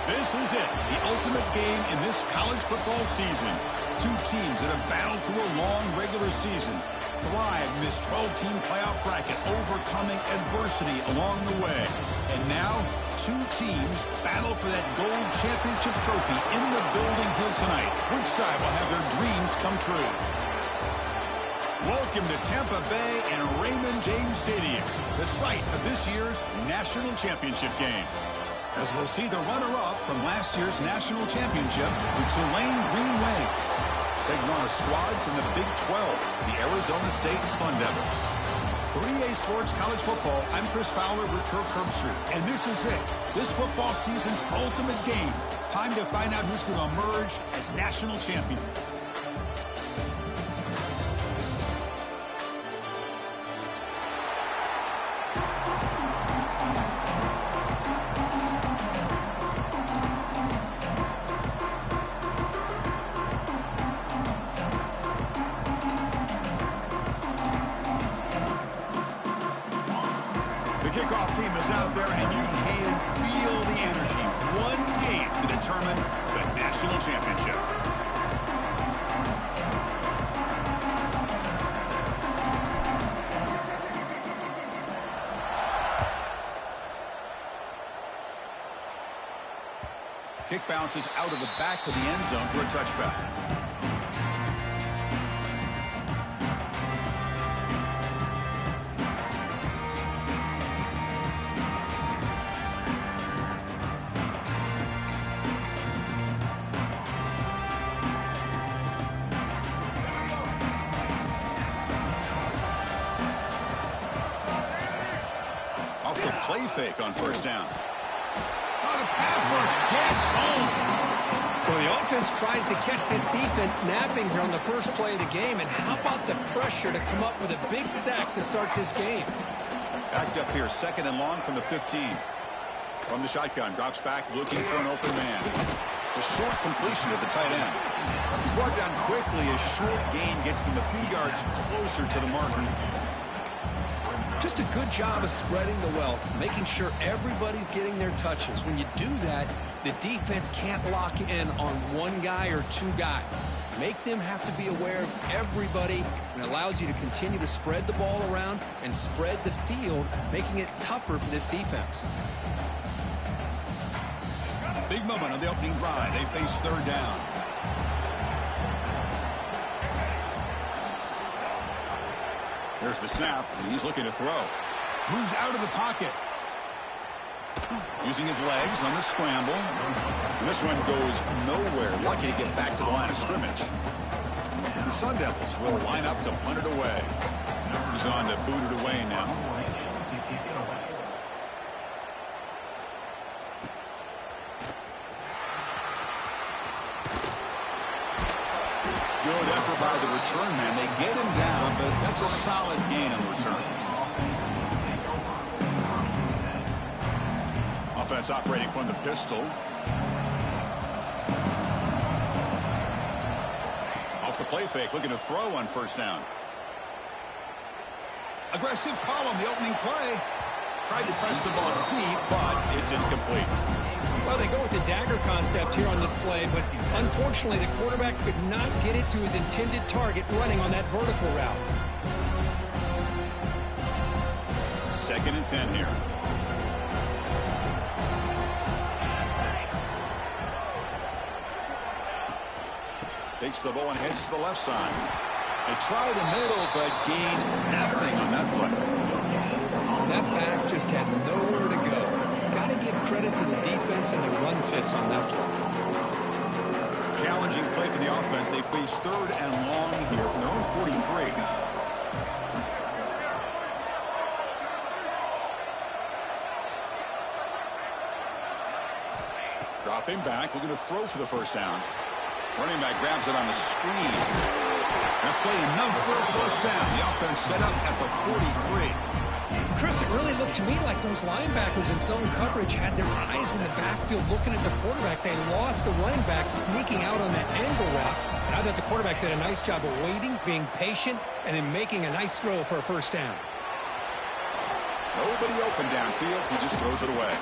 This is it, the ultimate game in this college football season. Two teams that have battled through a long regular season, thrive in this 12-team playoff bracket, overcoming adversity along the way. And now, two teams battle for that gold championship trophy in the building here tonight. Which side will have their dreams come true? Welcome to Tampa Bay and Raymond James Stadium, the site of this year's national championship game. As we'll see the runner-up from last year's national championship, the Tulane Green Wave, taking on a squad from the Big 12, the Arizona State Sun Devils. 3A Sports College Football, I'm Chris Fowler with Kirk Herbstreit, and this is it, this football season's ultimate game. Time to find out who's going to emerge as national champion. Kickoff team is out there, and you can feel the energy. One game to determine the national championship. Kick bounces out of the back of the end zone for a touchback. Play fake on first down. Oh, the pass rush gets home. Well, the offense tries to catch this defense napping here on the first play of the game. And how about the pressure to come up with a big sack to start this game? Backed up here, second and long from the 15. From the shotgun, drops back looking for an open man. A short completion to the tight end. He's brought down quickly. A short gain gets them a few yards closer to the marker. Just a good job of spreading the wealth, making sure everybody's getting their touches. When you do that, the defense can't lock in on one guy or two guys. Make them have to be aware of everybody, and allows you to continue to spread the ball around and spread the field, making it tougher for this defense. Big moment on the opening drive. They face third down. There's the snap, and he's looking to throw. Moves out of the pocket. Using his legs on the scramble. And this one goes nowhere. Lucky to get back to the line of scrimmage. The Sun Devils will line up to punt it away. He's on to boot it away now. Good effort by the return man. They get him down, but that's a solid gain on return. Offense operating from the pistol. Off the play fake, looking to throw on first down. Aggressive call on the opening play. Tried to press the ball deep, but it's incomplete. Well, they go with the dagger concept here on this play, but unfortunately the quarterback could not get it to his intended target running on that vertical route. 2nd and 10 here. Takes the ball and heads to the left side. They try the middle, but gain nothing on that play. That back just had nowhere to go. Got to give credit to the defense and the run fits on that play. Challenging play for the offense. They face third and long here from their own 43. Dropping back, looking to throw for the first down. Running back grabs it on the screen. That play enough for a first down. The offense set up at the 43. Chris, it really looked to me like those linebackers in zone coverage had their eyes in the backfield looking at the quarterback. They lost the running back sneaking out on that angle route. And I thought the quarterback did a nice job of waiting, being patient, and then making a nice throw for a first down. Nobody open downfield. He just throws it away.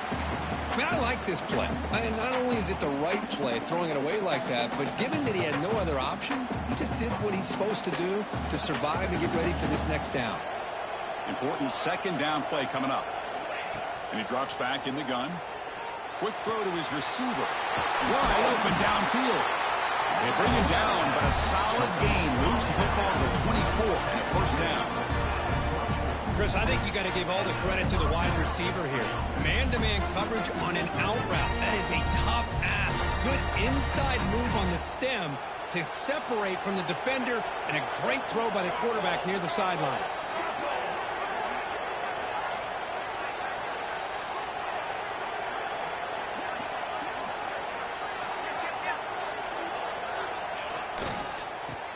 I mean, I like this play. Not only is it the right play, throwing it away like that, but given that he had no other option, he just did what he's supposed to do to survive and get ready for this next down. Important second down play coming up. And he drops back in the gun. Quick throw to his receiver. Wide open downfield. They bring him down, but a solid gain moves the football to the 24 and a first down. Chris, I think you got to give all the credit to the wide receiver here. Man-to-man coverage on an out route. That is a tough ask. Good inside move on the stem to separate from the defender, and a great throw by the quarterback near the sideline.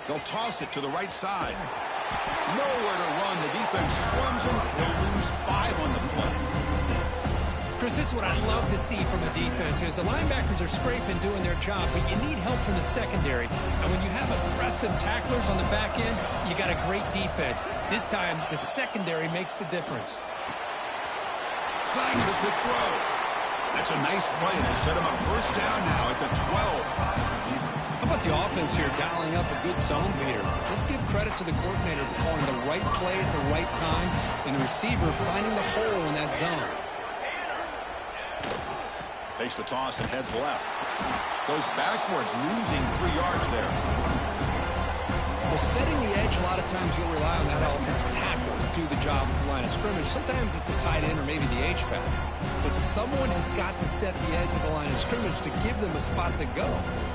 They'll toss it to the right side. Nowhere to run. The defense swarms him. He'll lose 5 on the play. Chris, this is what I love to see from the defense is the linebackers are scraping, doing their job, but you need help from the secondary. And when you have aggressive tacklers on the back end, you got a great defense. This time, the secondary makes the difference. Slides the quick throw. That's a nice play. It'll set him up first down now at the 12. How about the offense here dialing up a good zone beater? Let's give credit to the coordinator for calling the right play at the right time and the receiver finding the hole in that zone. Takes the toss and heads left. Goes backwards, losing 3 yards there. Well, setting the edge, a lot of times you'll rely on that offensive tackle to do the job at the line of scrimmage. Sometimes it's a tight end or maybe the H-back. But someone has got to set the edge of the line of scrimmage to give them a spot to go.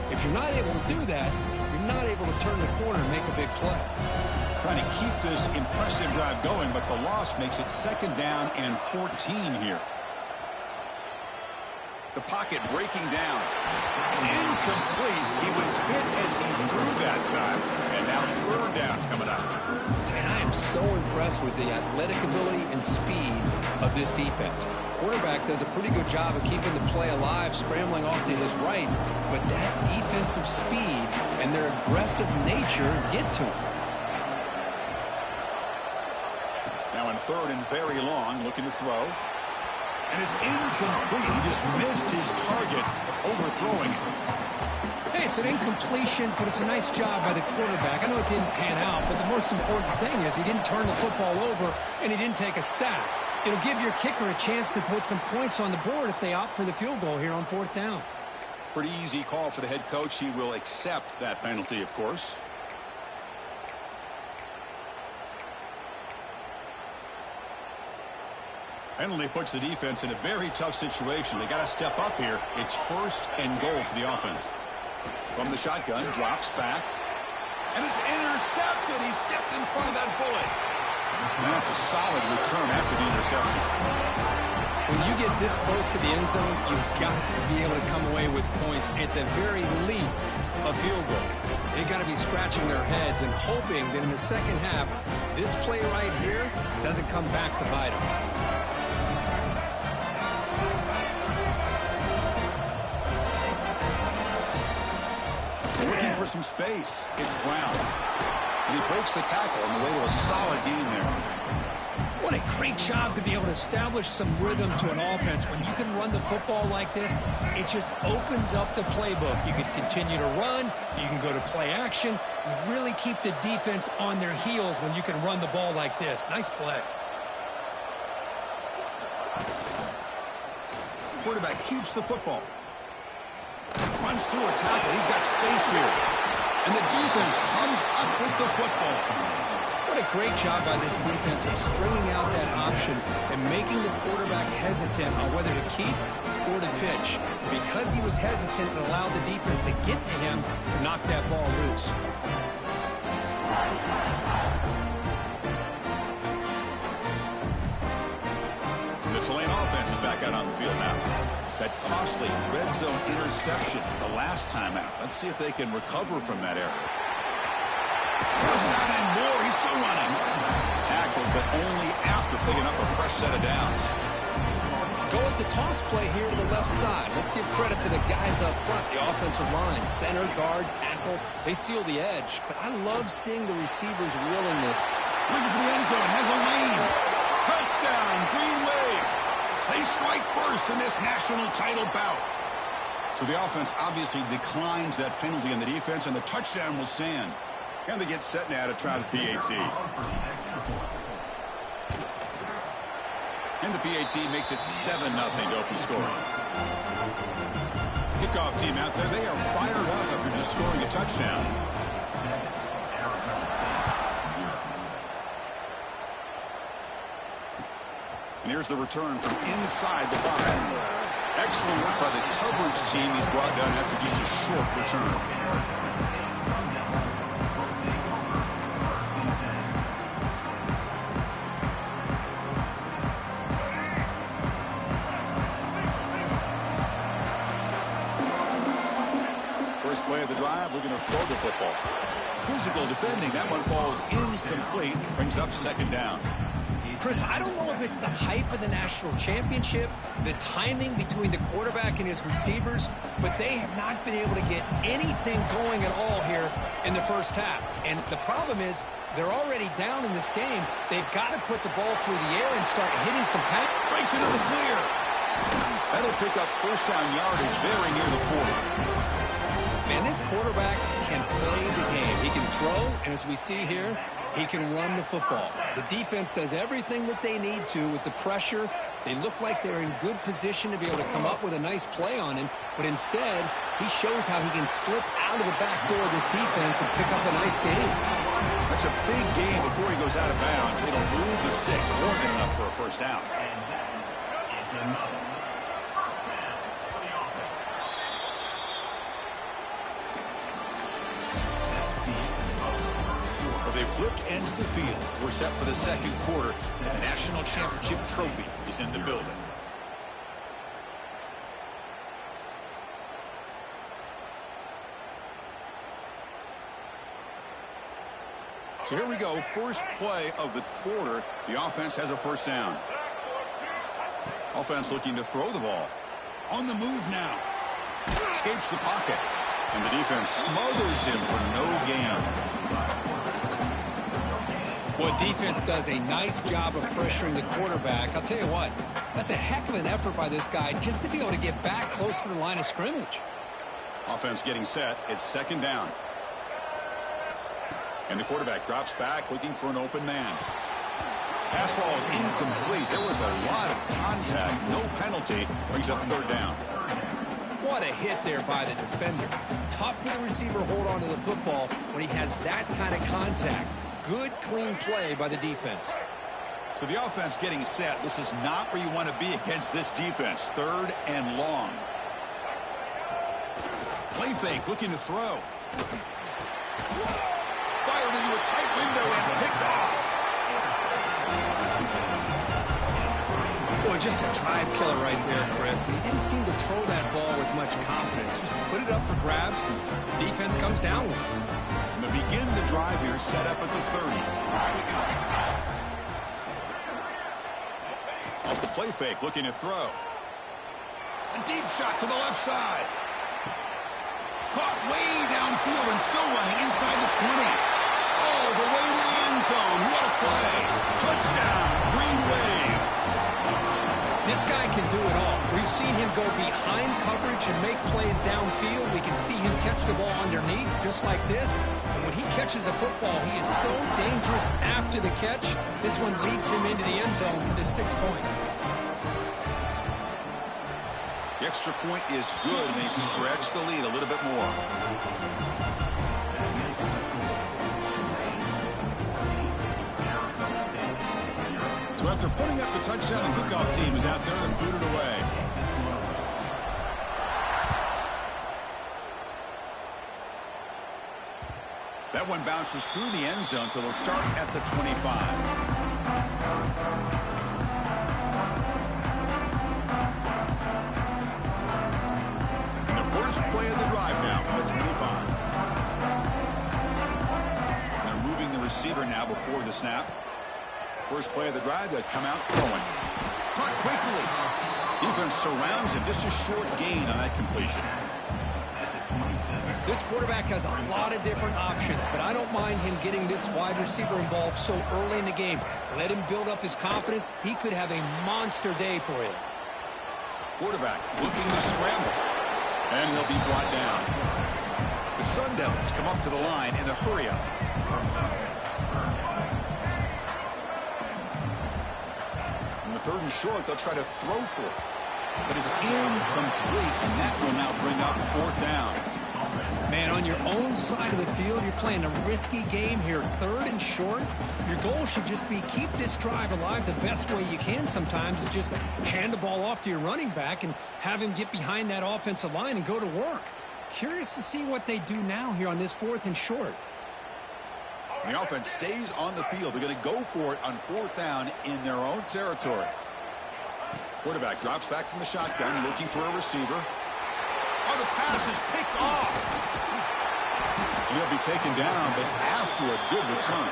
If you're not able to do that, you're not able to turn the corner and make a big play. Trying to keep this impressive drive going, but the loss makes it second down and 14 here. The pocket breaking down. It's incomplete. He was hit as he threw that time. And now third down coming up. And I am so impressed with the athletic ability and speed of this defense. Quarterback does a pretty good job of keeping the play alive, scrambling off to his right. But that defensive speed and their aggressive nature get to him. Now in third and very long, looking to throw. And it's incomplete. He just missed his target, overthrowing it. Hey, it's an incompletion, but it's a nice job by the quarterback. I know it didn't pan out, but the most important thing is he didn't turn the football over and he didn't take a sack. It'll give your kicker a chance to put some points on the board if they opt for the field goal here on fourth down. Pretty easy call for the head coach. He will accept that penalty, of course. Penalty puts the defense in a very tough situation. They got to step up here. It's first and goal for the offense. From the shotgun, drops back. And it's intercepted. He stepped in front of that bullet. And that's a solid return after the interception. When you get this close to the end zone, you've got to be able to come away with points, at the very least, a field goal. They've got to be scratching their heads and hoping that in the second half, this play right here doesn't come back to bite them. Looking for some space. It's Brown. And he breaks the tackle on the way to a solid gain there. What a great job to be able to establish some rhythm to an offense. When you can run the football like this, it just opens up the playbook. You can continue to run. You can go to play action. You really keep the defense on their heels when you can run the ball like this. Nice play. Quarterback keeps the football. Runs through a tackle. He's got space here. And the defense comes up with the football. What a great job by this defense of stringing out that option and making the quarterback hesitant on whether to keep or to pitch. Because he was hesitant, it allowed the defense to get to him to knock that ball loose. And the Tulane offense is back out on the field now. That costly red zone interception the last time out. Let's see if they can recover from that error. First down and more. He's still running. Tackled, but only after picking up a fresh set of downs. Go with the toss play here to the left side. Let's give credit to the guys up front, the offensive line, center, guard, tackle. They seal the edge. But I love seeing the receivers' willingness. Looking for the end zone. Has a lane. Touchdown, Green Wave. They strike first in this national title bout. So the offense obviously declines that penalty on the defense, and the touchdown will stand. And they get set now to try the PAT. And the PAT makes it 7-0 to open scoring. Kickoff team out there, they are fired up after just scoring a touchdown. And here's the return from inside the 5. Excellent work by the coverage team. He's brought down after just a short return. First play of the drive, looking to throw the football. Physical defending. That one falls incomplete. Brings up second down. Chris, I don't know if it's the hype of the national championship, the timing between the quarterback and his receivers, but they have not been able to get anything going at all here in the first half. And the problem is they're already down in this game. They've got to put the ball through the air and start hitting some passes. Breaks into the clear. That'll pick up first down yardage very near the 40. Man, this quarterback can play the game. He can throw, and as we see here, he can run the football. The defense does everything that they need to with the pressure. They look like they're in good position to be able to come up with a nice play on him, but instead, he shows how he can slip out of the back door of this defense and pick up a nice game. That's a big gain before he goes out of bounds. It'll move the sticks more than enough for a first down. They flipped ends of the field. We're set for the second quarter. The national championship trophy is in the building. So here we go. First play of the quarter. The offense has a first down. Offense looking to throw the ball. On the move now. Escapes the pocket. And the defense smothers him for no gain. Well, defense does a nice job of pressuring the quarterback. I'll tell you what, that's a heck of an effort by this guy just to be able to get back close to the line of scrimmage. Offense getting set. It's second down. And the quarterback drops back looking for an open man. Pass ball is incomplete. There was a lot of contact. No penalty. Brings up third down. What a hit there by the defender. Tough for the receiver to hold on to the football when he has that kind of contact. Good, clean play by the defense. So the offense getting set. This is not where you want to be against this defense. Third and long. Play fake, looking to throw. Fired into a tight window and picked off. Boy, just a drive killer right there, Chris. He didn't seem to throw that ball with much confidence. Just put it up for grabs, and the defense comes down with it. Begin the drive here, set up at the 30. Off the play fake, looking to throw. A deep shot to the left side. Caught way downfield and still running inside the 20. All the way to the end zone. What a play. Touchdown, Green Wave. This guy can do it all. We've seen him go behind coverage and make plays downfield. We can see him catch the ball underneath just like this. And when he catches a football, he is so dangerous after the catch. This one leads him into the end zone for the 6 points. The extra point is good, and they stretch the lead a little bit more. So after putting up the touchdown, the kickoff team is out there and booted away. That one bounces through the end zone, so they'll start at the 25. And the first play of the drive now from the 25. They're moving the receiver now before the snap. First play of the drive, they come out throwing. Caught quickly. Defense surrounds him. Just a short gain on that completion. This quarterback has a lot of different options, but I don't mind him getting this wide receiver involved so early in the game. Let him build up his confidence. He could have a monster day for him. Quarterback looking to scramble. And he'll be brought down. The Sun Devils come up to the line in a hurry-up. In the 3rd and short, they'll try to throw for it. But it's incomplete, and that will now bring up 4th down. Man, on your own side of the field, you're playing a risky game here. 3rd and short. Your goal should just be keep this drive alive the best way you can sometimes. Is just hand the ball off to your running back and have him get behind that offensive line and go to work. Curious to see what they do now here on this 4th and short. The offense stays on the field. They're going to go for it on 4th down in their own territory. Quarterback drops back from the shotgun, looking for a receiver. Oh, the pass is picked off. And he'll be taken down, but after a good return.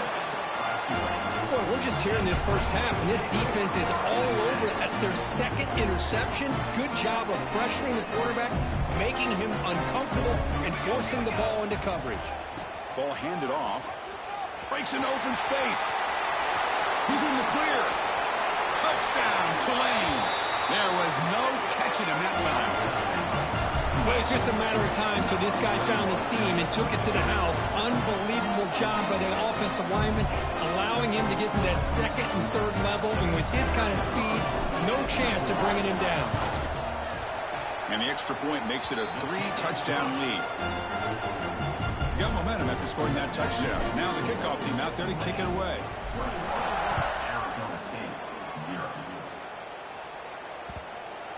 Boy, we're just here in this first half, and this defense is all over it. That's their 2nd interception. Good job of pressuring the quarterback, making him uncomfortable, and forcing the ball into coverage. Ball handed off. Breaks into open space. He's in the clear. Touchdown, Tulane. There was no catching him that time. But it's just a matter of time till this guy found the seam and took it to the house. Unbelievable job by the offensive lineman, allowing him to get to that 2nd and 3rd level. And with his kind of speed, no chance of bringing him down. And the extra point makes it a 3-touchdown lead. Got momentum after scoring that touchdown. Now the kickoff team out there to kick it away.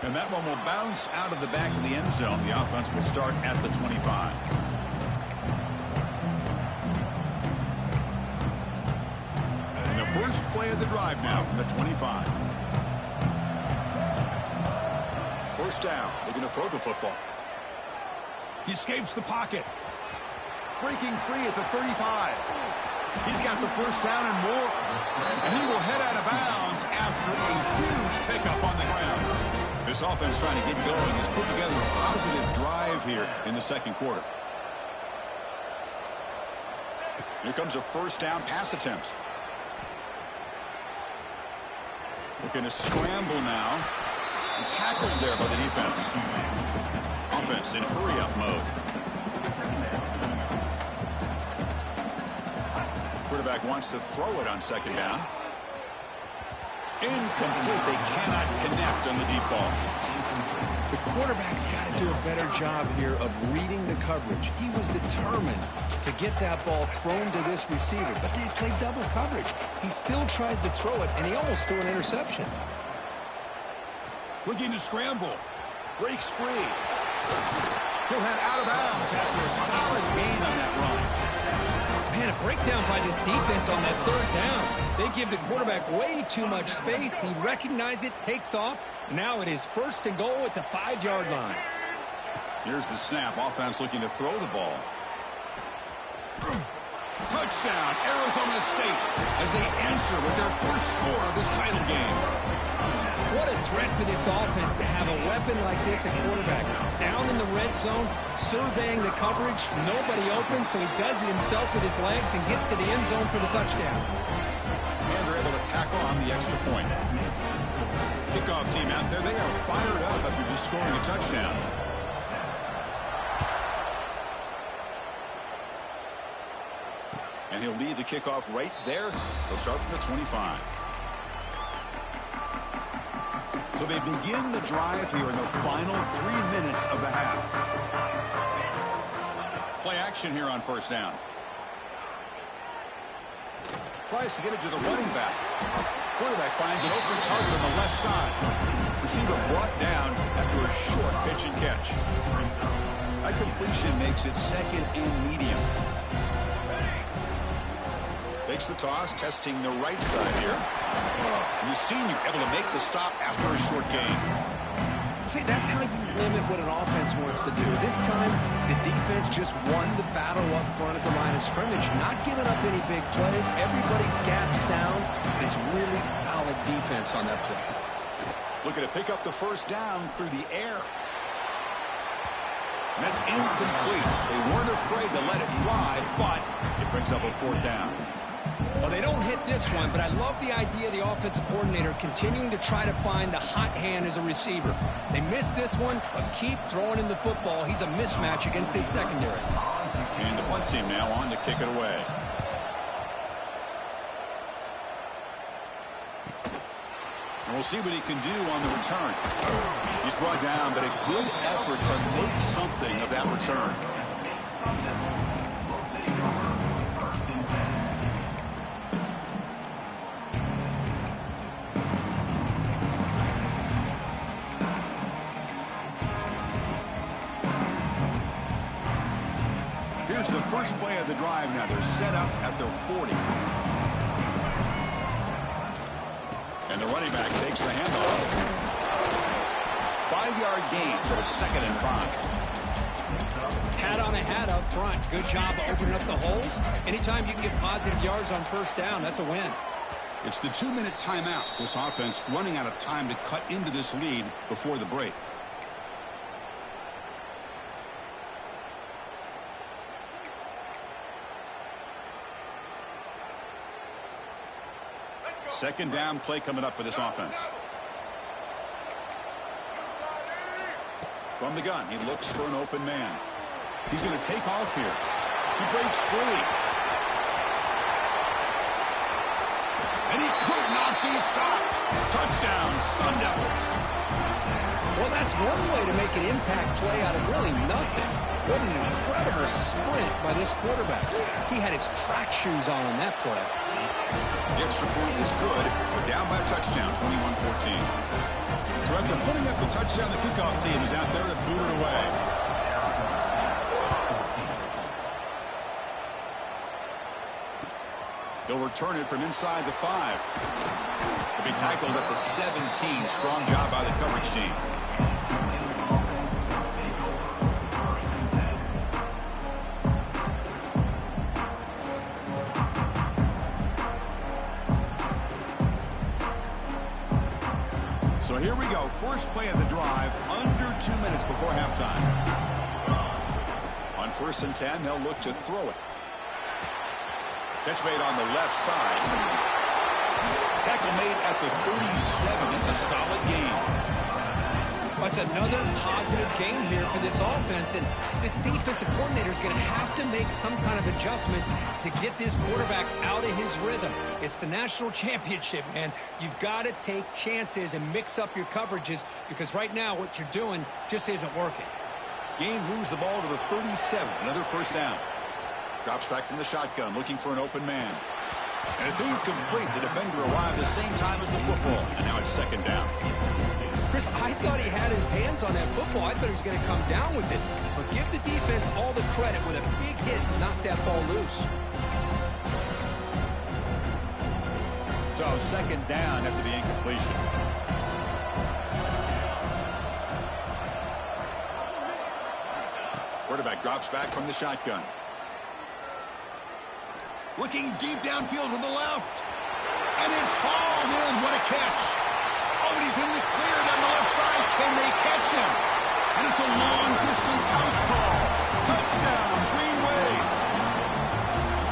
And that one will bounce out of the back of the end zone. The offense will start at the 25. And the first play of the drive now from the 25. 1st down. Looking to throw the football. He escapes the pocket. Breaking free at the 35. He's got the 1st down and more. And he will head out of bounds after a huge pickup on the ground. This offense trying to get going has put together a positive drive here in the 2nd quarter. Here comes a 1st down pass attempt. Looking to scramble now. And tackled there by the defense. Offense in hurry-up mode. Quarterback wants to throw it on 2nd down. Incomplete. They cannot connect on the deep ball. The quarterback's got to do a better job here of reading the coverage. He was determined to get that ball thrown to this receiver, but they played double coverage. He still tries to throw it, and he almost threw an interception. Looking to scramble. Breaks free. He'll head out of bounds after a solid gain on that run. Man, a breakdown by this defense on that 3rd down. They give the quarterback way too much space. He recognizes it, takes off. Now it is 1st and goal at the 5-yard line. Here's the snap. Offense looking to throw the ball. Touchdown, Arizona State, as they answer with their first score of this title game. What a threat for this offense to have a weapon like this at quarterback. Down in the red zone, surveying the coverage, nobody open, so he does it himself with his legs and gets to the end zone for the touchdown. And they're able to tackle on the extra point. Kickoff team out there, they are fired up after just scoring a touchdown. And he'll lead the kickoff right there. They'll start from the 25. So they begin the drive here in the final 3 minutes of the half. Play action here on 1st down. Tries to get it to the running back. Quarterback finds an open target on the left side. Receiver brought down after a short pitch and catch. That completion makes it 2nd and medium. Takes the toss, testing the right side here. And the senior able to make the stop after a short gain. See, that's how you limit what an offense wants to do. This time, the defense just won the battle up front at the line of scrimmage, not giving up any big plays. Everybody's gap sound. It's really solid defense on that play. Looking to pick up the 1st down through the air. And that's incomplete. They weren't afraid to let it fly, but it brings up a fourth down. Well, they don't hit this one, but I love the idea of the offensive coordinator continuing to try to find the hot hand as a receiver. They missed this one, but keep throwing him the football. He's a mismatch against his secondary. And the punt team now on to kick it away. And we'll see what he can do on the return. He's brought down, but a good effort to make something of that return. Here's the first play of the drive now. They're set up at their 40. And the running back takes the handoff. 5-yard gain, so it's 2nd and 5. Hat on a hat up front. Good job opening up the holes. Anytime you can get positive yards on first down, that's a win. It's the 2-minute timeout. This offense running out of time to cut into this lead before the break. Second down play coming up for this offense. From the gun, he looks for an open man. He's going to take off here. He breaks free. And he could not be stopped. Touchdown, Sun Devils. Well, that's one way to make an impact play out of really nothing. What an incredible sprint by this quarterback. He had his track shoes on that play. The extra point is good. We're down by a touchdown, 21-14. So after putting up a touchdown, the kickoff team is out there to boot it away. He'll return it from inside the 5. He'll be tackled at the 17. Strong job by the coverage team. So here we go. First play of the drive, under 2 minutes before halftime. On 1st and 10, they'll look to throw it. Catch made on the left side. Tackle made at the 37. It's a solid gain. That's another positive game here for this offense, and this defensive coordinator is going to have to make some kind of adjustments to get this quarterback out of his rhythm. It's the national championship, man. You've got to take chances and mix up your coverages, because right now what you're doing just isn't working. Gain moves the ball to the 37. Another first down. Drops back from the shotgun, looking for an open man. And it's incomplete. The defender arrived the same time as the football, and now it's 2nd down. Chris, I thought he had his hands on that football. I thought he was going to come down with it. But give the defense all the credit with a big hit to knock that ball loose. So 2nd down after the incompletion. Quarterback drops back from the shotgun. Looking deep downfield with the left. And it's hauled in. What a catch. Oh, and he's in the clear down the left side. Can they catch him? And it's a long-distance house call. Touchdown, Green Wave.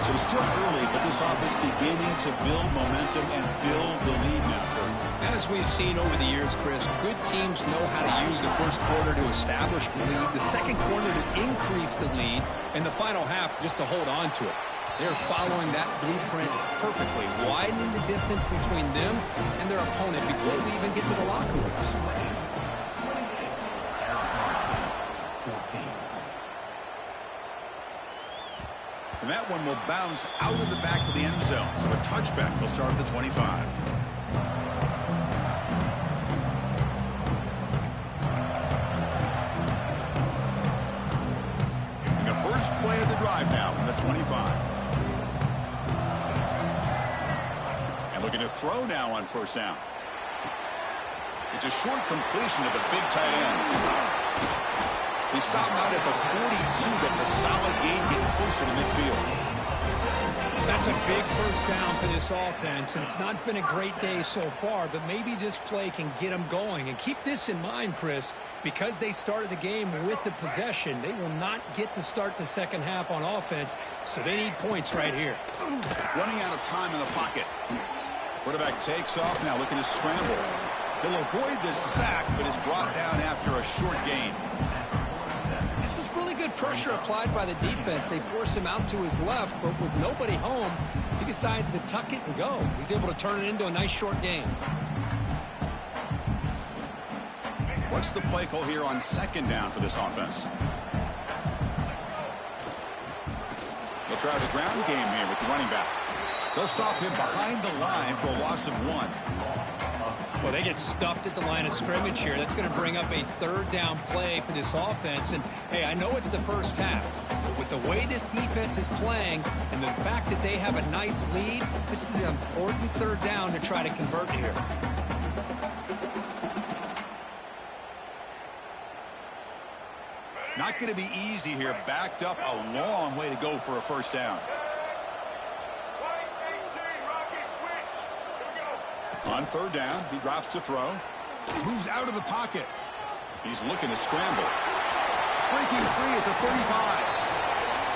So still early, but this offense beginning to build momentum and build the lead now. As we've seen over the years, Chris, good teams know how to use the first quarter to establish the lead, the second quarter to increase the lead, and the final half just to hold on to it. They're following that blueprint perfectly, widening the distance between them and their opponent before we even get to the locker rooms. And that one will bounce out of the back of the end zone. So a touchback will start at the 25. And the first play of the drive now from the 25. Looking to throw now on first down. It's a short completion of a big tight end. He stopped out at the 42. That's a solid gain, getting closer to midfield. That's a big first down for this offense, and it's not been a great day so far, but maybe this play can get them going. And keep this in mind, Chris, because they started the game with the possession, they will not get to start the second half on offense, so they need points right here. Running out of time in the pocket. Quarterback takes off now, looking to scramble. He'll avoid the sack, but is brought down after a short gain. This is really good pressure applied by the defense. They force him out to his left, but with nobody home, he decides to tuck it and go. He's able to turn it into a nice short gain. What's the play call here on second down for this offense? They'll try the ground game here with the running back. They'll stop him behind the line for a loss of 1. Well, they get stuffed at the line of scrimmage here. That's going to bring up a third down play for this offense. And, hey, I know it's the first half, but with the way this defense is playing and the fact that they have a nice lead, this is an important third down to try to convert here. Not going to be easy here. Backed up a long way to go for a first down. On third down, he drops to throw. Moves out of the pocket. He's looking to scramble. Breaking free at the 35.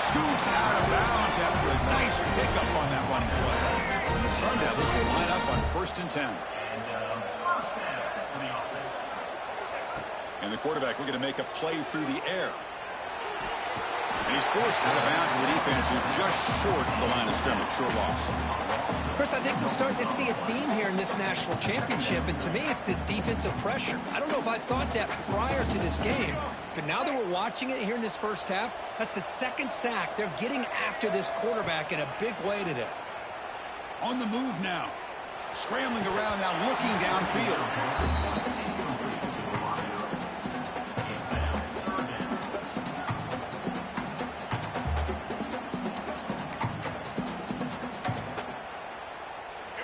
Scoots out of bounds after a nice pickup on that running play. And the Sun Devils will line up on 1st and 10. And the quarterback looking to make a play through the air. And he's forced out of bounds with the defense who just short of the line of scrimmage. Short loss. Chris, I think we're starting to see a theme here in this national championship, and to me it's this defensive pressure. I don't know if I thought that prior to this game, but now that we're watching it here in this first half, that's the second sack. They're getting after this quarterback in a big way today. On the move now. Scrambling around now, looking downfield.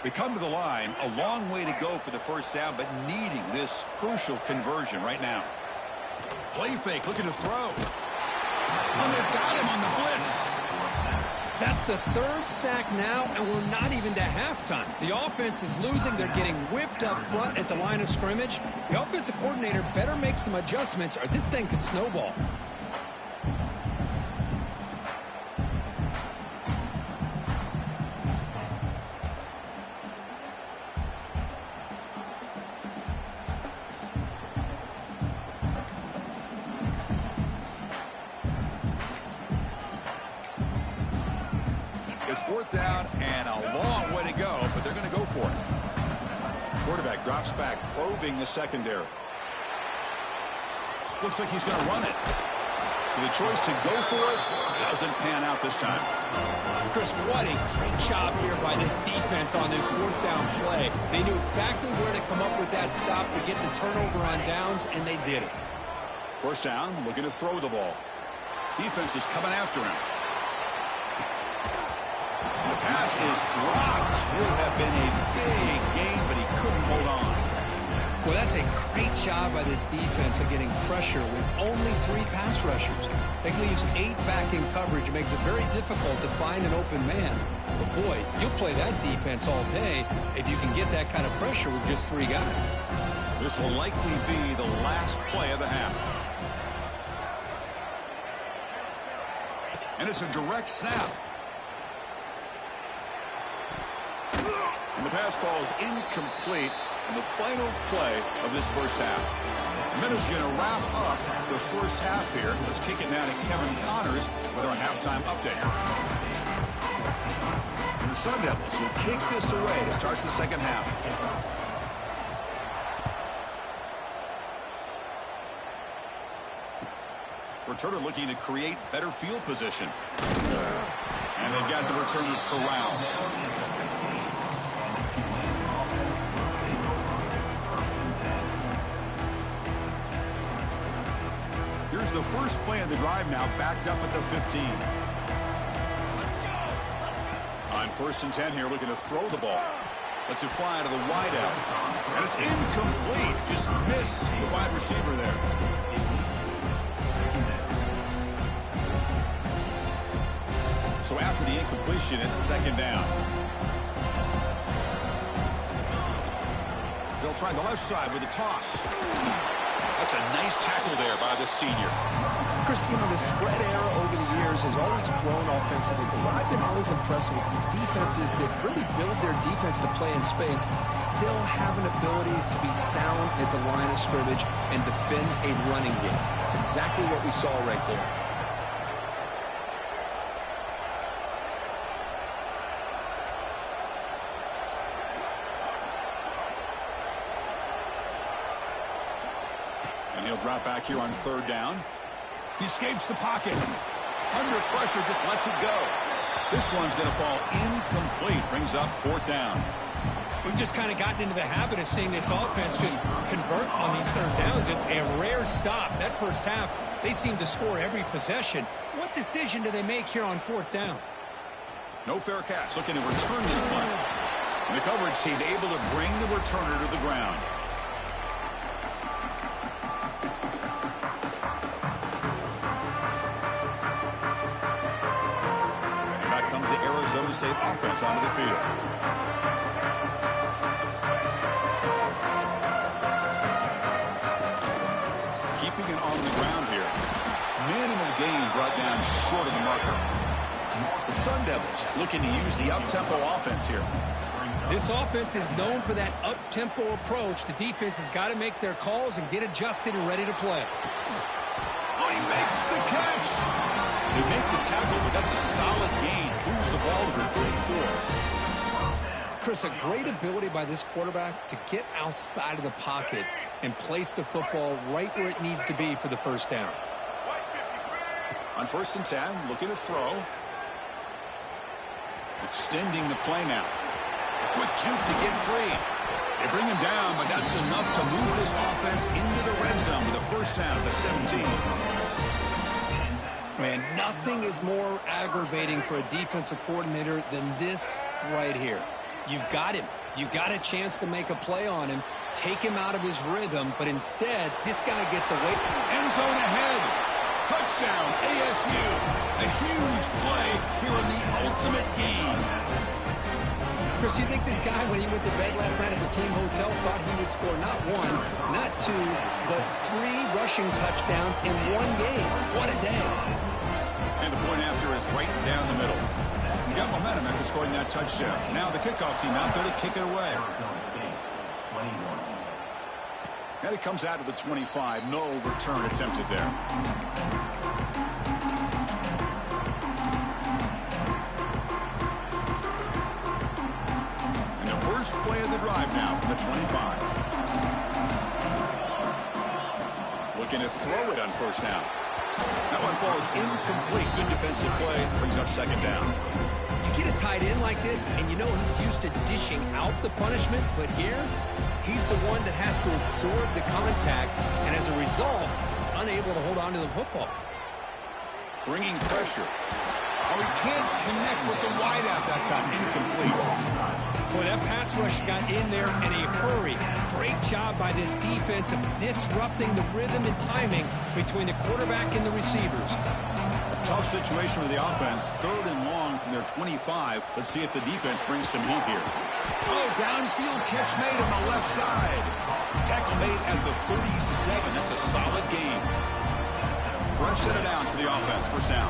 They come to the line, a long way to go for the first down, but needing this crucial conversion right now. Play fake, looking to throw. And they've got him on the blitz. That's the third sack now, and we're not even to halftime. The offense is losing. They're getting whipped up front at the line of scrimmage. The offensive coordinator better make some adjustments, or this thing could snowball. It's 4th down and a long way to go, but they're going to go for it. Quarterback drops back, probing the secondary. Looks like he's going to run it. So the choice to go for it doesn't pan out this time. Chris, what a great job here by this defense on this 4th down play. They knew exactly where to come up with that stop to get the turnover on downs, and they did it. First down, looking to throw the ball. Defense is coming after him. The pass is dropped. Would have been a big gain, but he couldn't hold on. Well, that's a great job by this defense of getting pressure with only 3 pass rushers. That leaves 8 back in coverage. It makes it very difficult to find an open man. But, boy, you'll play that defense all day if you can get that kind of pressure with just 3 guys. This will likely be the last play of the half. And it's a direct snap. And the pass falls incomplete in the final play of this first half. Minutes going to wrap up the first half here. Let's kick it now to Kevin Connors with our halftime update. And the Sun Devils will kick this away to start the second half. Returner looking to create better field position. And they've got the returner corralled. Here's the first play of the drive now, backed up at the 15. On 1st and 10 here, looking to throw the ball. Lets it fly to the wide out. And it's incomplete. Just missed the wide receiver there. So So after the incompletion, it's second down. They'll try the left side with a toss. That's a nice tackle there by the senior. Chris, you know, the spread era over the years has always grown offensively, but what I've been always impressed with defenses that really build their defense to play in space still have an ability to be sound at the line of scrimmage and defend a running game. It's exactly what we saw right there. And he'll drop back here on third down. He escapes the pocket. Under pressure, just lets it go. This one's going to fall incomplete. Brings up fourth down. We've just kind of gotten into the habit of seeing this offense just convert on these third downs. It's a rare stop. That first half, they seem to score every possession. What decision do they make here on fourth down? No fair catch. Looking to return this punt. And the coverage team able to bring the returner to the ground. Arizona State offense onto the field. Keeping it on the ground here. Minimal gain brought down short of the marker. The Sun Devils looking to use the up-tempo offense here. This offense is known for that up-tempo approach. The defense has got to make their calls and get adjusted and ready to play. Oh, he makes the catch. They make the tackle, but that's a solid gain. Moves the ball to the 34. Chris, a great ability by this quarterback to get outside of the pocket and place the football right where it needs to be for the first down. On 1st and 10, looking to throw. Extending the play now. A quick juke to get free. They bring him down, but that's enough to move this offense into the red zone with a first down at the 17. Man, nothing is more aggravating for a defensive coordinator than this right here. You've got him. You've got a chance to make a play on him, take him out of his rhythm, but instead, this guy gets away. End zone ahead. Touchdown, ASU. A huge play here in the ultimate game. Chris, you think this guy, when he went to bed last night at the team hotel, thought he would score not one, not two, but 3 rushing touchdowns in one game? What a day. And the point after is right down the middle. You got momentum after scoring that touchdown. Now the kickoff team out there to kick it away. And it comes out to the 25. No return attempted there. First play of the drive now from the 25. Looking to throw it on first down. That one falls incomplete. Good defensive play. Brings up second down. You get a tight end like this, and you know he's used to dishing out the punishment, but here, he's the one that has to absorb the contact, and as a result, he's unable to hold on to the football. Bringing pressure. Oh, he can't connect with the wideout that time. Incomplete. Boy, that pass rush got in there in a hurry. Great job by this defense of disrupting the rhythm and timing between the quarterback and the receivers. Tough situation with the offense. 3rd and long from their 25. Let's see if the defense brings some heat here. Oh, downfield catch made on the left side. Tackle made at the 37. That's a solid gain. Fresh set of downs for the offense. First down.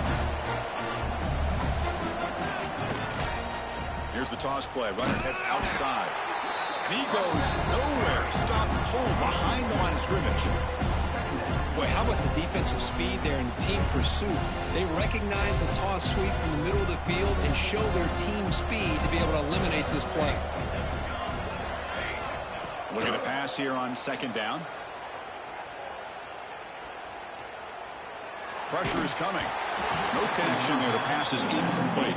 Here's the toss play. Runner heads outside. And he goes nowhere. Stop cold behind the line of scrimmage. Boy, how about the defensive speed there in team pursuit? They recognize the toss sweep from the middle of the field and show their team speed to be able to eliminate this play. Looking to pass here on second down. Pressure is coming. No connection there. The pass is incomplete.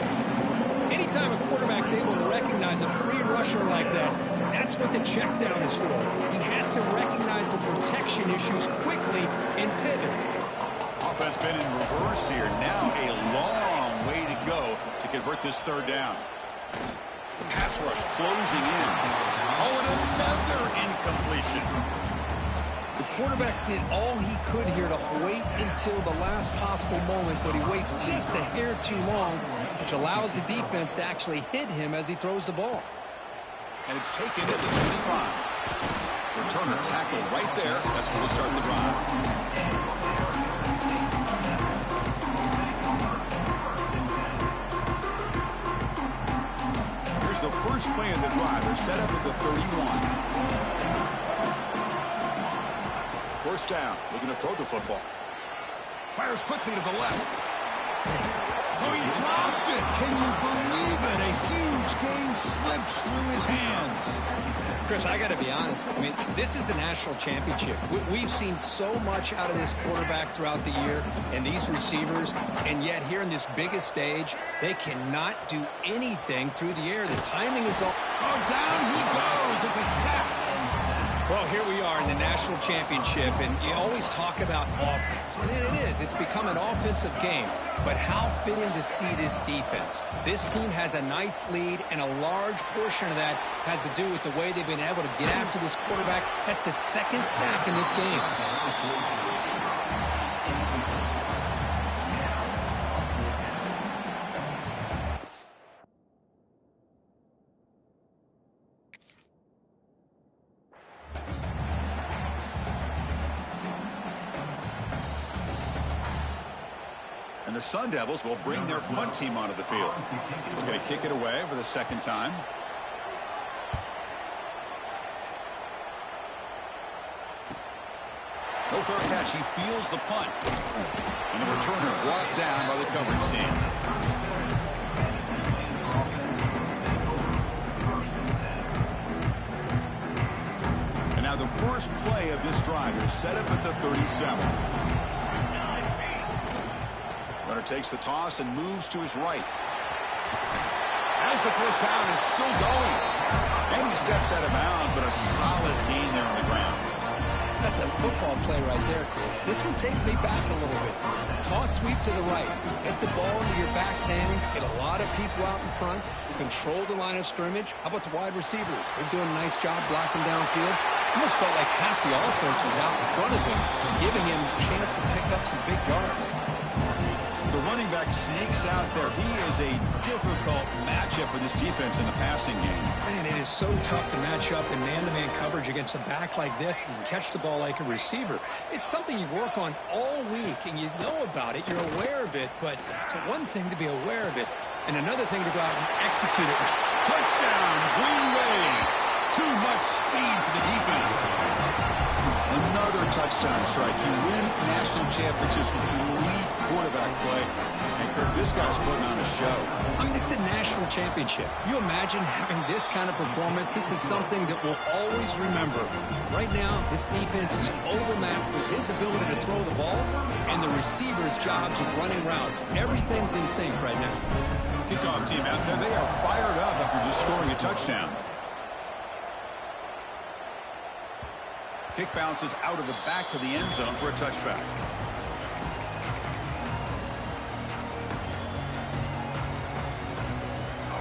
Anytime a quarterback's able to recognize a free rusher like that, that's what the check down is for. He has to recognize the protection issues quickly and pivot. Offense been in reverse here. Now a long way to go to convert this third down. The pass rush closing in. Oh, and another incompletion. The quarterback did all he could here to wait until the last possible moment, but he waits just a hair too long, which allows the defense to actually hit him as he throws the ball. And it's taken at the 25. Returner tackled right there. That's where we'll start the drive. Here's the first play of the drive. They're set up at the 31. First down, looking to throw the football. Fires quickly to the left. Oh, he dropped it. Can you believe it? A huge gain slips through his hands. Chris, I got to be honest. I mean, this is the national championship. We've seen so much out of this quarterback throughout the year and these receivers, and yet here in this biggest stage, they cannot do anything through the air. The timing is all... Oh, down he goes. It's a sack. Well, here we are in the national championship, and you always talk about offense, and it is. It's become an offensive game. But how fitting to see this defense. This team has a nice lead, and a large portion of that has to do with the way they've been able to get after this quarterback. That's the second sack in this game. And the Sun Devils will bring their punt team onto the field. We're going to kick it away for the second time. No fair catch. He feels the punt. And the returner brought down by the coverage team. And now the first play of this drive is set up at the 37. Runner takes the toss and moves to his right. As the first down is still going. And he steps out of bounds, but a solid gain there on the ground. That's a football play right there, Chris. This one takes me back a little bit. Toss sweep to the right. Get the ball into your back's hands. Get a lot of people out in front. Control the line of scrimmage. How about the wide receivers? They're doing a nice job blocking downfield. Almost felt like half the offense was out in front of him, giving him a chance to pick up some big yards. The running back sneaks out there. He is a difficult matchup for this defense in the passing game. Man, it is so tough to match up in man-to-man coverage against a back like this and catch the ball like a receiver. It's something you work on all week, and you know about it. You're aware of it, but it's one thing to be aware of it, and another thing to go out and execute it. Touchdown, Green Bay. Too much speed for the defense. Another touchdown strike. You win national championships with elite quarterback play. And Kirk, this guy's putting on a show. I mean, this is a national championship. You imagine having this kind of performance? This is something that we'll always remember. Right now, this defense is overmatched with his ability to throw the ball and the receivers' jobs of running routes. Everything's in sync right now. Kickoff team out there. They are fired up after just scoring a touchdown. Kick bounces out of the back of the end zone for a touchback.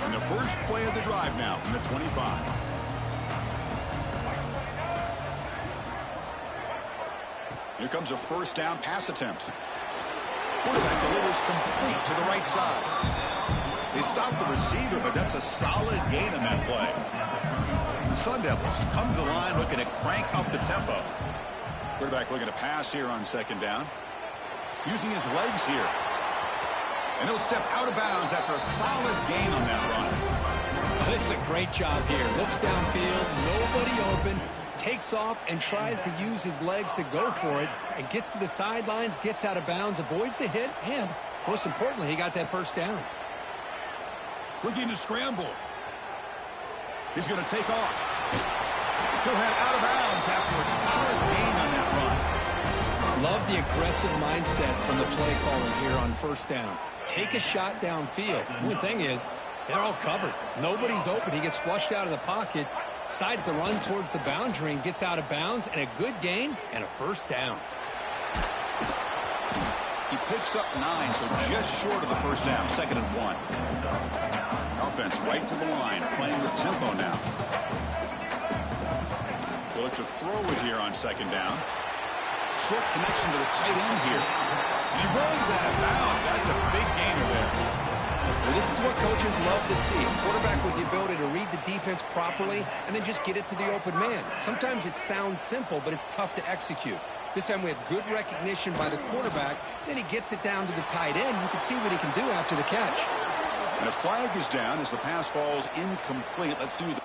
And the first play of the drive now from the 25. Here comes a first down pass attempt. Quarterback delivers complete to the right side. They stop the receiver, but that's a solid gain on that play. The Sun Devils come to the line looking to crank up the tempo. Quarterback looking to pass here on second down. Using his legs here. And he'll step out of bounds after a solid gain on that run. This is a great job here. Looks downfield, nobody open, takes off and tries to use his legs to go for it, and gets to the sidelines, gets out of bounds, avoids the hit, and most importantly, he got that first down. Looking to scramble. He's going to take off. He'll head out of bounds after a solid gain on that run. Love the aggressive mindset from the play calling here on first down. Take a shot downfield. The only thing is, they're all covered. Nobody's open. He gets flushed out of the pocket, decides to run towards the boundary and gets out of bounds, and a good gain and a first down. He picks up 9, so just short of the first down, 2nd and 1. Offense right to the line, playing with tempo now. We'll look to throw it here on second down. Short connection to the tight end here. And he runs out of bounds. That's a big gainer there. Well, this is what coaches love to see. A quarterback with the ability to read the defense properly and then just get it to the open man. Sometimes it sounds simple, but it's tough to execute. This time we have good recognition by the quarterback. Then he gets it down to the tight end. You can see what he can do after the catch. And a flag is down as the pass falls incomplete. Let's see who the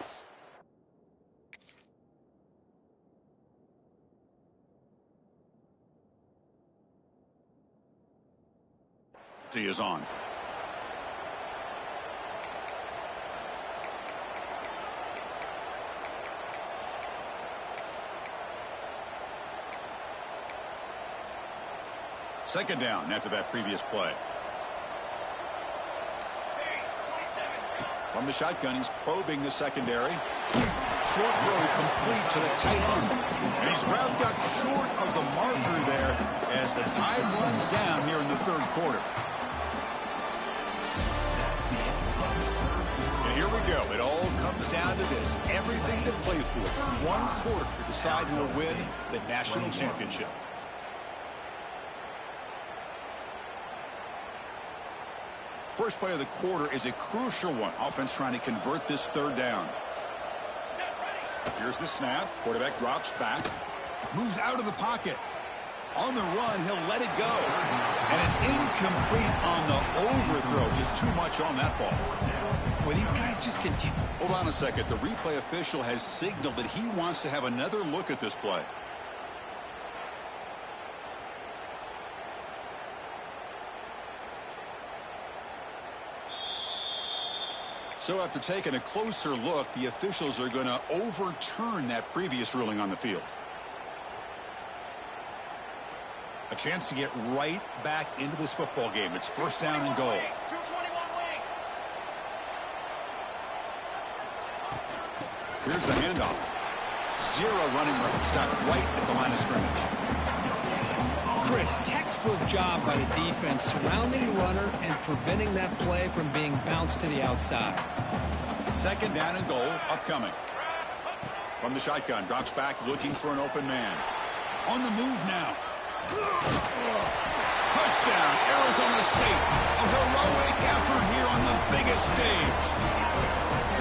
is on. Second down after that previous play. From the shotgun, he's probing the secondary. Short throw complete to the tight end. And he's wrapped up short of the marker there as the time runs down here in the third quarter. And here we go. It all comes down to this. Everything to play for. One quarter to decide who will win the national championship. First play of the quarter is a crucial one. Offense trying to convert this third down. Here's the snap. Quarterback drops back. Moves out of the pocket. On the run, he'll let it go. And it's incomplete on the overthrow. Just too much on that ball. Well, these guys just continue. Hold on a second. The replay official has signaled that he wants to have another look at this play. So after taking a closer look, the officials are going to overturn that previous ruling on the field. A chance to get right back into this football game. It's first down and goal. Here's the handoff. Zero running room. Stopped right at the line of scrimmage. Chris, textbook job by the defense surrounding the runner and preventing that play from being bounced to the outside. Second down and goal upcoming. From the shotgun, drops back looking for an open man. On the move now. Touchdown, Arizona State. A heroic effort here on the biggest stage.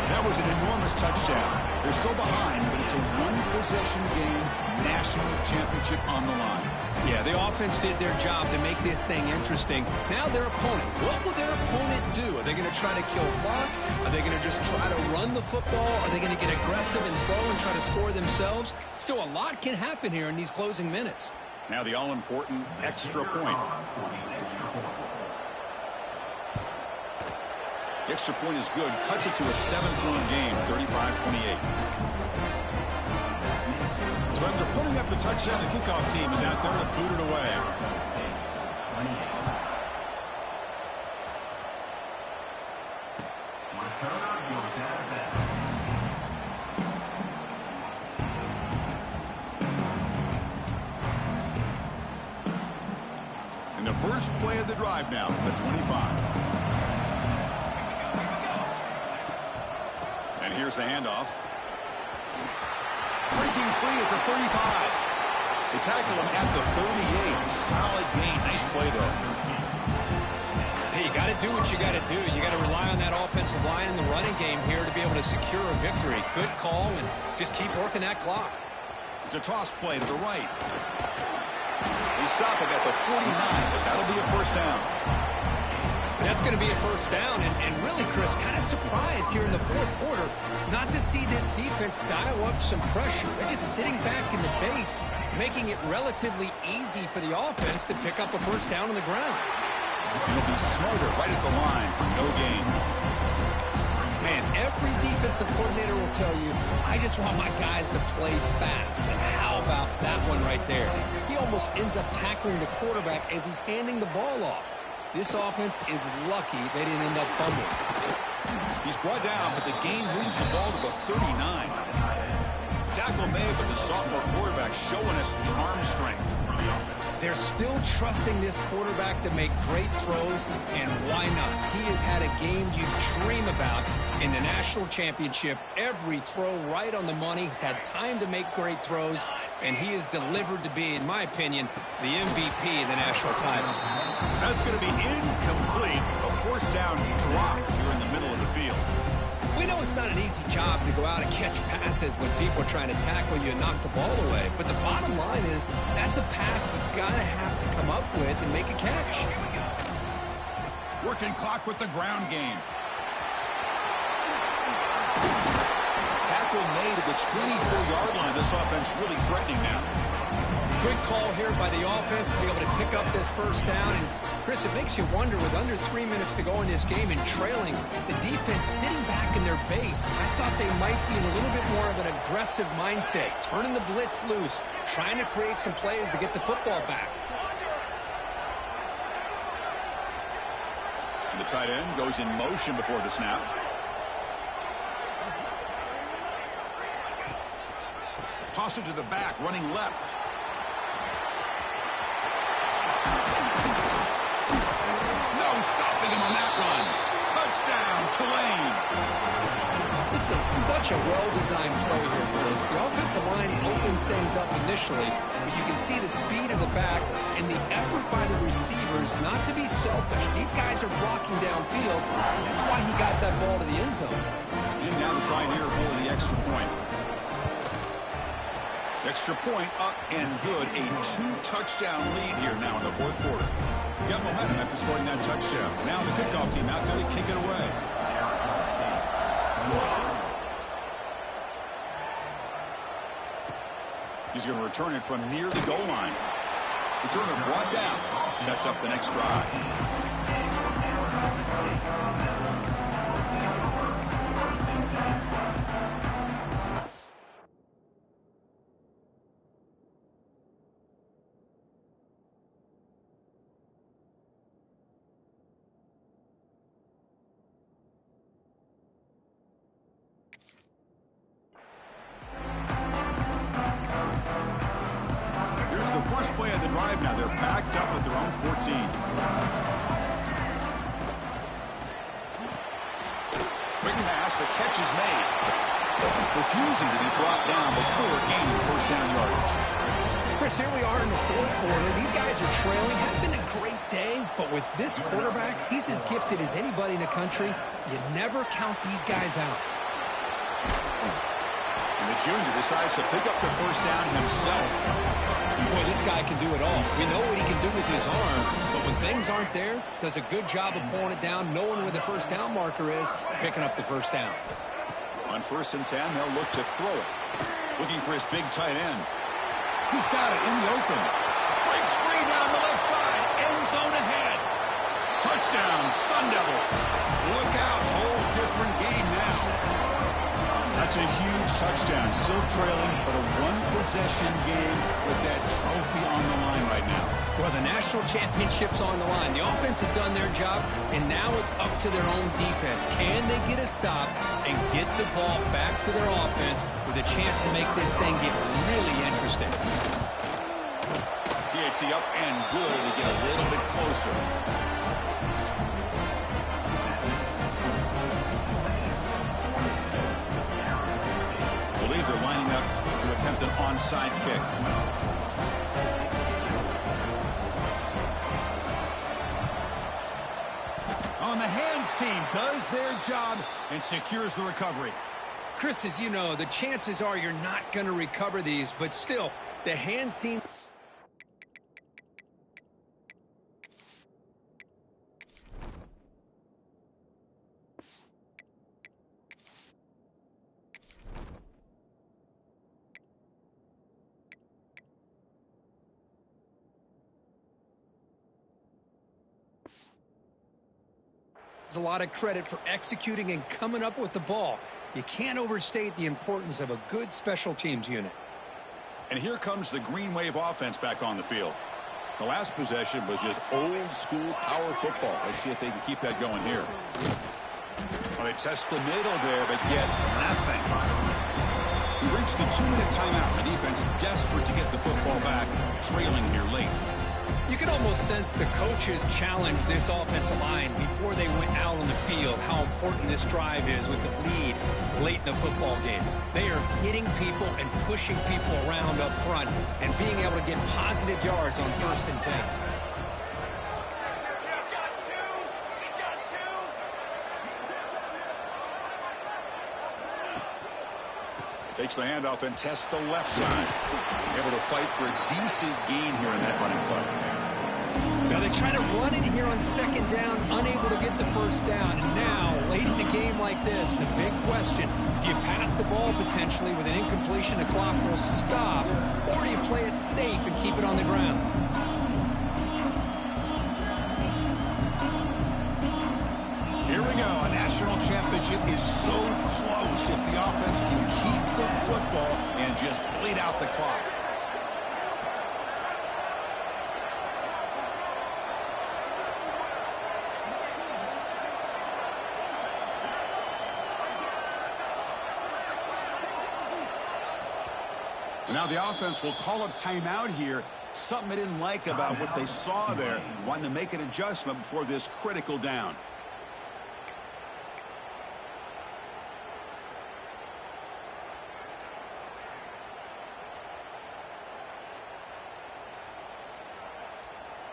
That was an enormous touchdown. They're still behind, but it's a one-possession game, national championship on the line. Yeah, the offense did their job to make this thing interesting. Now their opponent. What will their opponent do? Are they going to try to kill clock? Are they going to just try to run the football? Are they going to get aggressive and throw and try to score themselves? Still, a lot can happen here in these closing minutes. Now the all-important extra point. The extra point is good. Cuts it to a 7-point game, 35-28. So after putting up the touchdown, the kickoff team is out there to boot it away. And the first play of the drive now from the 25. And here's the handoff. Breaking free at the 35. They tackle him at the 38. Solid gain. Nice play there. Hey, you got to do what you got to do. You got to rely on that offensive line in the running game here to be able to secure a victory. Good call, and just keep working that clock. It's a toss play to the right. They stop him at the 49, but that'll be a first down. That's going to be a first down, and really, Chris, kind of surprised here in the fourth quarter not to see this defense dial up some pressure. They're just sitting back in the base, making it relatively easy for the offense to pick up a first down on the ground. He'll be smarter right at the line for no gain. Man, every defensive coordinator will tell you, I just want my guys to play fast. And how about that one right there? He almost ends up tackling the quarterback as he's handing the ball off. This offense is lucky they didn't end up fumbling. He's brought down, but the game moves the ball to the 39. Tackle made, but the sophomore quarterback showing us the arm strength. They're still trusting this quarterback to make great throws, and why not? He has had a game you dream about in the national championship. Every throw right on the money. He's had time to make great throws, and he is delivered to be, in my opinion, the MVP of the national title. That's going to be incomplete. A forced down drop here in the middle of the field. We know it's not an easy job to go out and catch passes when people are trying to tackle you and knock the ball away. But the bottom line is that's a pass you've got to have to come up with and make a catch. Working clock with the ground game. Tackle made at the 24-yard line. This offense really threatening now. Good call here by the offense to be able to pick up this first down. And Chris, it makes you wonder, with under 3 minutes to go in this game and trailing, the defense sitting back in their base. I thought they might be in a little bit more of an aggressive mindset, turning the blitz loose, trying to create some plays to get the football back. And the tight end goes in motion before the snap. Toss it to the back, running left. Stopping him on that run. Touchdown, Tulane. This is such a well-designed play here, Chris. The offensive line opens things up initially, but you can see the speed of the back and the effort by the receivers not to be selfish. These guys are blocking downfield. That's why he got that ball to the end zone. And now to try here for the extra point. Extra point up and good. A 2-touchdown lead here now in the fourth quarter. Got momentum after scoring that touchdown. Now the kickoff team out there to kick it away. He's going to return it from near the goal line. Returner brought down. Sets up the next drive. First play of the drive now. They're backed up at their own 14. Quick pass. The catch is made. Refusing to be brought down before gaining first down yardage. Chris, here we are in the fourth quarter. These guys are trailing. Hadn't been a great day, but with this quarterback, he's as gifted as anybody in the country. You never count these guys out. And the junior decides to pick up the first down himself. Boy, this guy can do it all. We know what he can do with his arm, but when things aren't there, does a good job of pulling it down, knowing where the first down marker is, picking up the first down. On 1st and 10, they'll look to throw it. Looking for his big tight end. He's got it in the open. Breaks free down the left side. End zone ahead. Touchdown, Sun Devils. Look out, whole different game now. That's a huge touchdown. Still trailing, but a one-possession game with that trophy on the line right now. Well, the national championship's on the line. The offense has done their job, and now it's up to their own defense. Can they get a stop and get the ball back to their offense with a chance to make this thing get really interesting? PAT up and good to get a little bit closer. They're lining up to attempt an onside kick. On the hands team does their job and secures the recovery. Chris, as you know, the chances are you're not going to recover these, but still, the hands team... There's a lot of credit for executing and coming up with the ball. You can't overstate the importance of a good special teams unit. And here comes the Green Wave offense back on the field. The last possession was just old-school power football. Let's see if they can keep that going here. Well, they test the middle there, but get nothing. We reached the 2-minute timeout. The defense desperate to get the football back, trailing here late. You can almost sense the coaches challenged this offensive line before they went out on the field, how important this drive is with the lead late in the football game. They are hitting people and pushing people around up front and being able to get positive yards on 1st and 10. Takes the handoff and tests the left side. Able to fight for a decent gain here in that running play. Now they try to run it here on 2nd down, unable to get the 1st down. And now, late in a game like this, the big question, do you pass the ball potentially with an incompletion, the clock will stop, or do you play it safe and keep it on the ground? Here we go. A national championship is so close if the offense can keep the football and just bleed out the clock. And now the offense will call a timeout here. Something they didn't like about what they saw there. Wanting to make an adjustment before this critical down.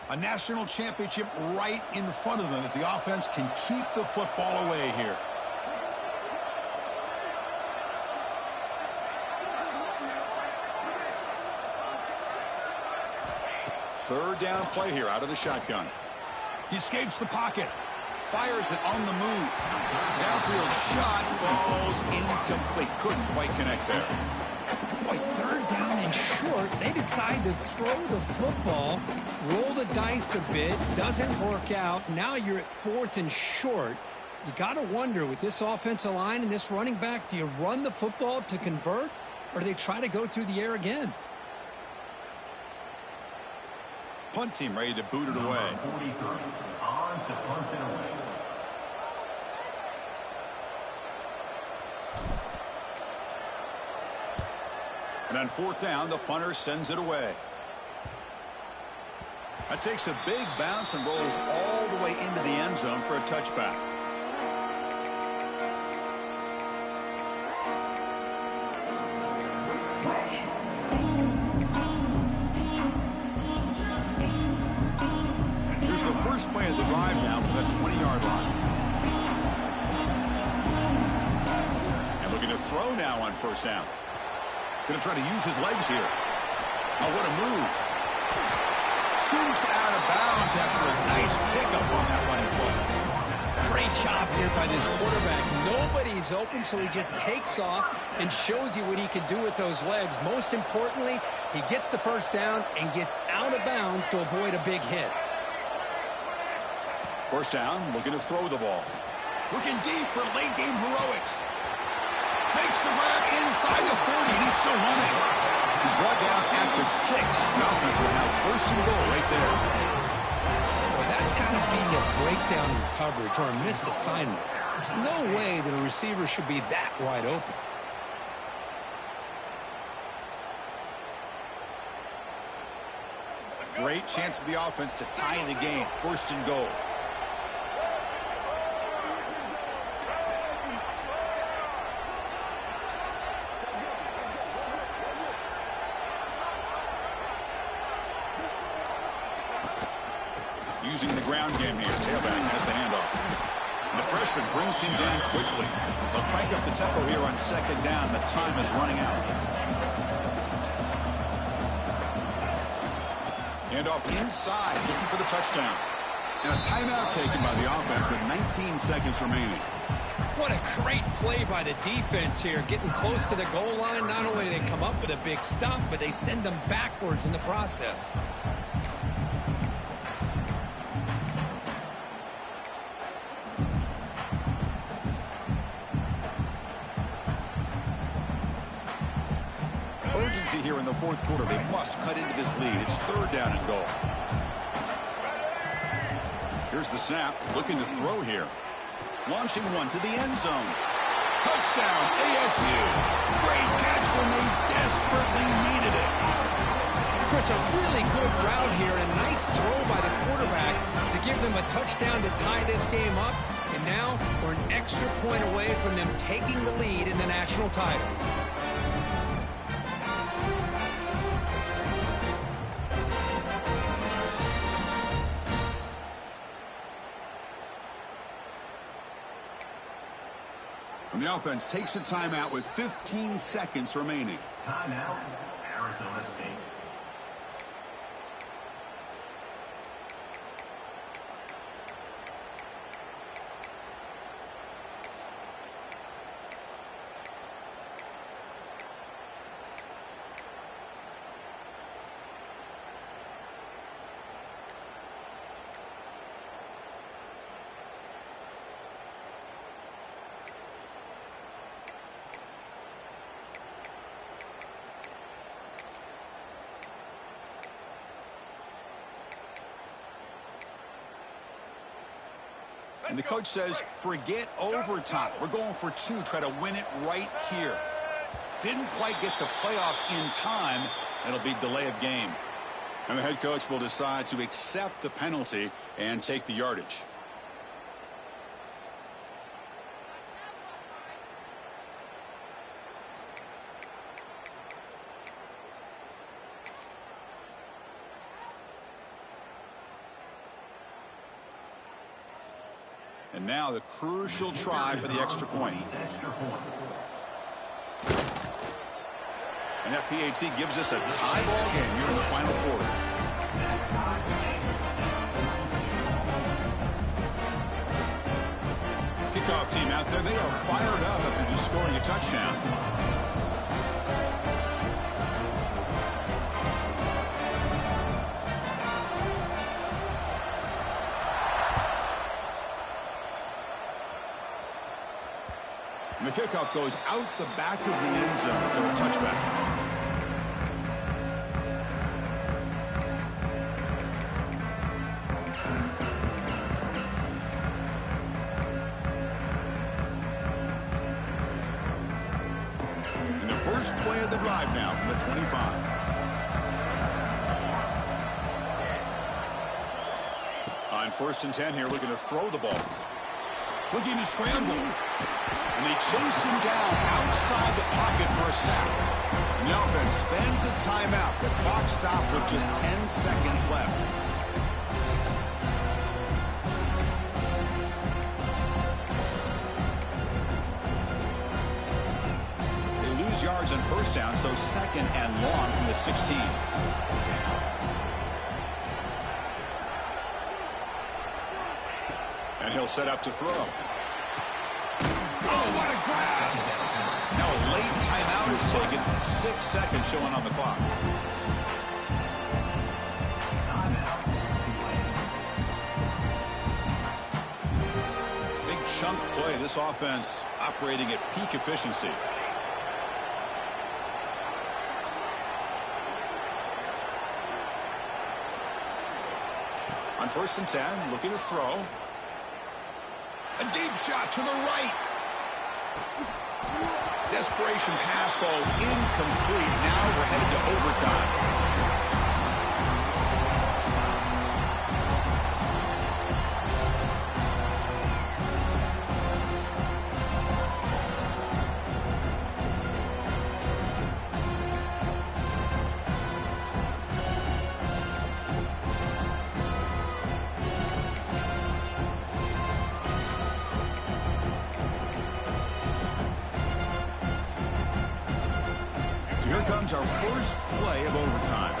A national championship right in front of them if the offense can keep the football away here. Third down play here out of the shotgun. He escapes the pocket. Fires it on the move. Downfield shot falls incomplete. Couldn't quite connect there. Boy, 3rd down and short. They decide to throw the football, roll the dice a bit, doesn't work out. Now you're at 4th and short. You got to wonder with this offensive line and this running back, do you run the football to convert, or do they try to go through the air again? Punt team ready to boot it away. On to punt it away. And on 4th down, the punter sends it away. That takes a big bounce and rolls all the way into the end zone for a touchback. Here's the first play of the drive now from the 20-yard line. And looking to throw now on 1st down. Going to try to use his legs here. Oh, what a move. Scoots out of bounds after a nice pickup on that running play. Great job here by this quarterback. Nobody's open, so he just takes off and shows you what he can do with those legs. Most importantly, he gets the 1st down and gets out of bounds to avoid a big hit. 1st down, looking to throw the ball. Looking deep for late game heroics. Makes the grab inside the 30, and he's still running. He's brought down at the 6. The offense will have 1st and goal right there. Well, that's got to be a breakdown in coverage or a missed assignment. There's no way that a receiver should be that wide open. Great chance for the offense to tie the game. 1st and goal. Using the ground game here. Tailback has the handoff. And the freshman brings him down quickly. They'll crank up the tempo here on 2nd down. The time is running out. Handoff inside, looking for the touchdown. And a timeout taken by the offense with 19 seconds remaining. What a great play by the defense here. Getting close to the goal line. Not only do they come up with a big stop, but they send them backwards in the process. Urgency here in the 4th quarter. They must cut into this lead. It's 3rd down and goal. Here's the snap. Looking to throw here. Launching one to the end zone. Touchdown, ASU. Great catch when they desperately needed it. Chris, a really good route here and a nice throw by the quarterback to give them a touchdown to tie this game up. And now we're an extra point away from them taking the lead in the national title. And the offense takes a timeout with 15 seconds remaining. Timeout, Arizona State. And the coach says, forget overtime. We're going for 2. Try to win it right here. Didn't quite get the playoff in time. It'll be delay of game. And the head coach will decide to accept the penalty and take the yardage. And now the crucial try for the extra point. And that PAT gives us a tie ball game here in the final quarter. Kickoff team out there, they are fired up after just scoring a touchdown. And the kickoff goes out the back of the end zone, so a touchback. And the first play of the drive now from the 25. On 1st and 10 here, looking to throw the ball. Looking to scramble. And they chase him down outside the pocket for a sack. And the offense spends a timeout. The clock stopped with just 10 seconds left. They lose yards on 1st down, so 2nd and long from the 16. And he'll set up to throw. Oh, what a grab! Now a late timeout is taken. 6 seconds showing on the clock. Big chunk play. This offense operating at peak efficiency. On 1st and 10, looking to throw. A deep shot to the right. Desperation pass falls incomplete. Now we're headed to overtime. Here comes our first play of overtime.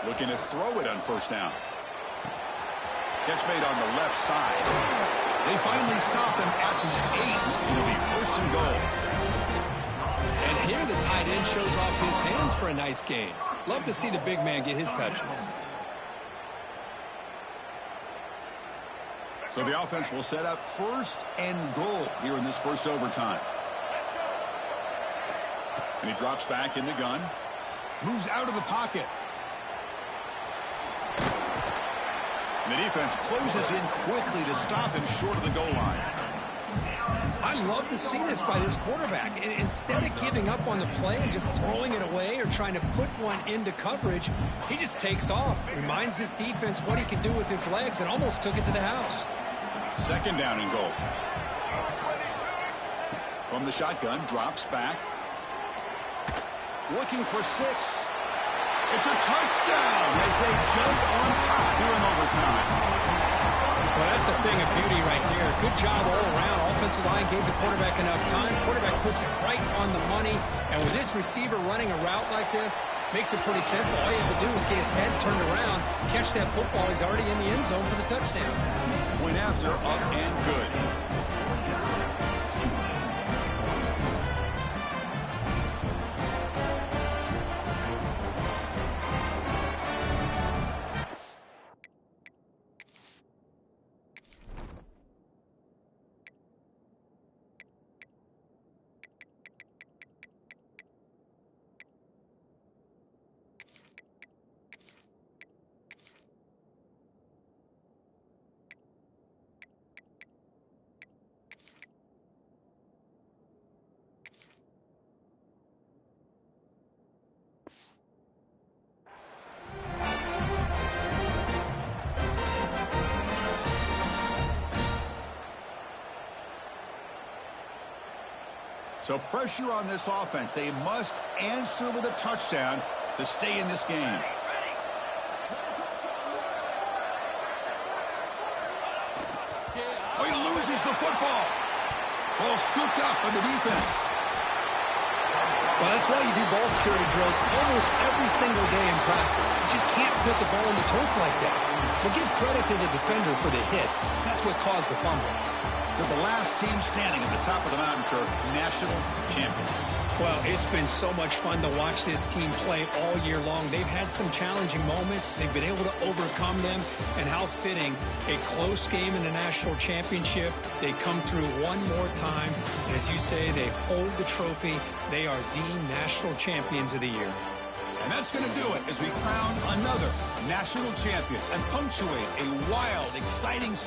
Looking to throw it on 1st down. Catch made on the left side. They finally stop him at the 8. It'll be 1st and goal. And here the tight end shows off his hands for a nice gain. Love to see the big man get his touches. So the offense will set up 1st and goal here in this first overtime. And he drops back in the gun. Moves out of the pocket. And the defense closes in quickly to stop him short of the goal line. I love to see this by this quarterback. Instead of giving up on the play and just throwing it away or trying to put one into coverage, he just takes off. Reminds this defense what he can do with his legs and almost took it to the house. Second down and goal. From the shotgun, drops back. Looking for 6. It's a touchdown as they jump on top here in overtime. Well, that's a thing of beauty right there. Good job all around. Offensive line gave the quarterback enough time. Quarterback puts it right on the money. And with this receiver running a route like this, makes it pretty simple. All you have to do is get his head turned around, catch that football. He's already in the end zone for the touchdown. Point after, up and good. So pressure on this offense. They must answer with a touchdown to stay in this game. Oh, he loses the football. Ball scooped up by the defense. Well, that's why you do ball security drills almost every single day in practice. You just can't put the ball in the turf like that. But give credit to the defender for the hit, because that's what caused the fumble. They're the last team standing at the top of the mountain for national champions. Well, it's been so much fun to watch this team play all year long. They've had some challenging moments. They've been able to overcome them. And how fitting, a close game in the national championship. They come through one more time. And as you say, they hold the trophy. They are the national champions of the year. And that's going to do it as we crown another national champion and punctuate a wild, exciting season.